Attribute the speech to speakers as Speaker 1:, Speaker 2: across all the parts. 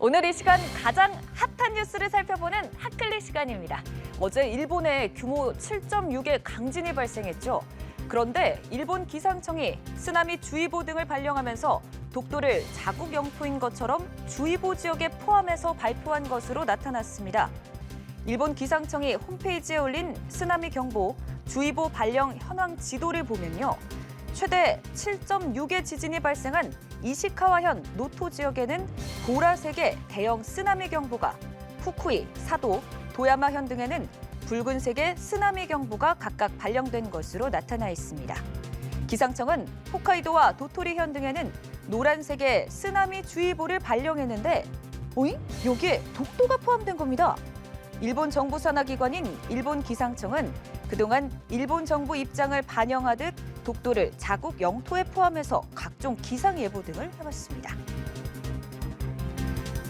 Speaker 1: 오늘 이 시간 가장 핫한 뉴스를 살펴보는 핫클릭 시간입니다. 어제 일본에 규모 7.6의 강진이 발생했죠. 그런데 일본 기상청이 쓰나미 주의보 등을 발령하면서 독도를 자국 영토인 것처럼 주의보 지역에 포함해서 발표한 것으로 나타났습니다. 일본 기상청이 홈페이지에 올린 쓰나미 경보, 주의보 발령 현황 지도를 보면요. 최대 7.6의 지진이 발생한 이시카와현 노토 지역에는 보라색의 대형 쓰나미 경보가, 후쿠이, 사도, 도야마현 등에는 붉은색의 쓰나미 경보가 각각 발령된 것으로 나타나 있습니다. 기상청은 홋카이도와 도토리현 등에는 노란색의 쓰나미 주의보를 발령했는데, 여기에 독도가 포함된 겁니다. 일본 정부 산하 기관인 일본 기상청은 그동안 일본 정부 입장을 반영하듯 독도를 자국 영토에 포함해서 각종 기상예보 등을 해왔습니다.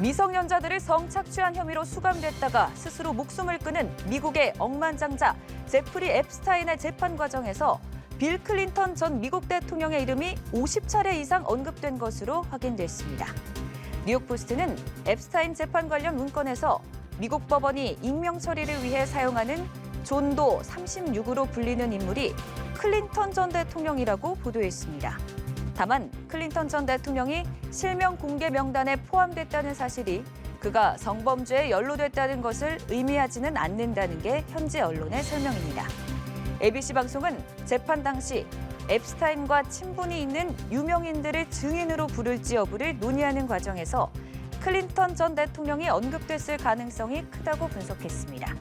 Speaker 1: 미성년자들을 성착취한 혐의로 수감됐다가 스스로 목숨을 끊은 미국의 억만장자 제프리 앱스타인의 재판 과정에서 빌 클린턴 전 미국 대통령의 이름이 50차례 이상 언급된 것으로 확인됐습니다. 뉴욕포스트는 앱스타인 재판 관련 문건에서 미국 법원이 익명 처리를 위해 사용하는 존도 36으로 불리는 인물이 클린턴 전 대통령이라고 보도했습니다. 다만 클린턴 전 대통령이 실명 공개 명단에 포함됐다는 사실이 그가 성범죄에 연루됐다는 것을 의미하지는 않는다는 게 현지 언론의 설명입니다. ABC 방송은 재판 당시 앱스타인과 친분이 있는 유명인들을 증인으로 부를지 여부를 논의하는 과정에서 클린턴 전 대통령이 언급됐을 가능성이 크다고 분석했습니다.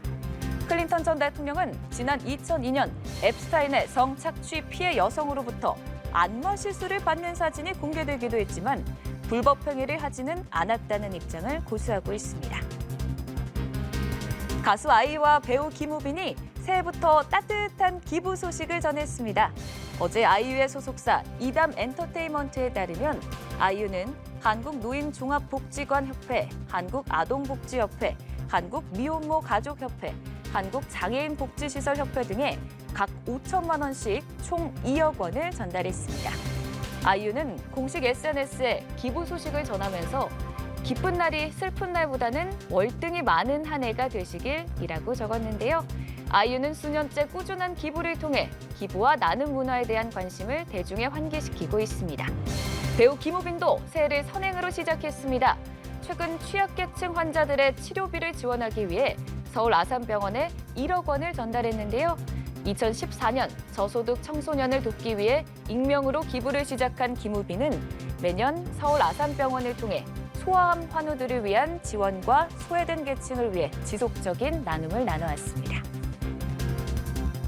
Speaker 1: 클린턴 전 대통령은 지난 2002년 앱스타인의 성착취 피해 여성으로부터 안마 시술을 받는 사진이 공개되기도 했지만 불법 행위를 하지는 않았다는 입장을 고수하고 있습니다. 가수 아이유와 배우 김우빈이 새해부터 따뜻한 기부 소식을 전했습니다. 어제 아이유의 소속사 이담 엔터테인먼트에 따르면 아이유는 한국노인종합복지관협회, 한국아동복지협회, 한국미혼모가족협회, 한국장애인복지시설협회 등에 각 5천만 원씩 총 2억 원을 전달했습니다. 아이유는 공식 SNS에 기부 소식을 전하면서 기쁜 날이 슬픈 날보다는 월등히 많은 한 해가 되시길이라고 적었는데요. 아이유는 수년째 꾸준한 기부를 통해 기부와 나눔 문화에 대한 관심을 대중에 환기시키고 있습니다. 배우 김우빈도 새해를 선행으로 시작했습니다. 최근 취약계층 환자들의 치료비를 지원하기 위해 서울 아산병원에 1억 원을 전달했는데요. 2014년 저소득 청소년을 돕기 위해 익명으로 기부를 시작한 김우빈은 매년 서울 아산병원을 통해 소아암 환우들을 위한 지원과 소외된 계층을 위해 지속적인 나눔을 나눠왔습니다.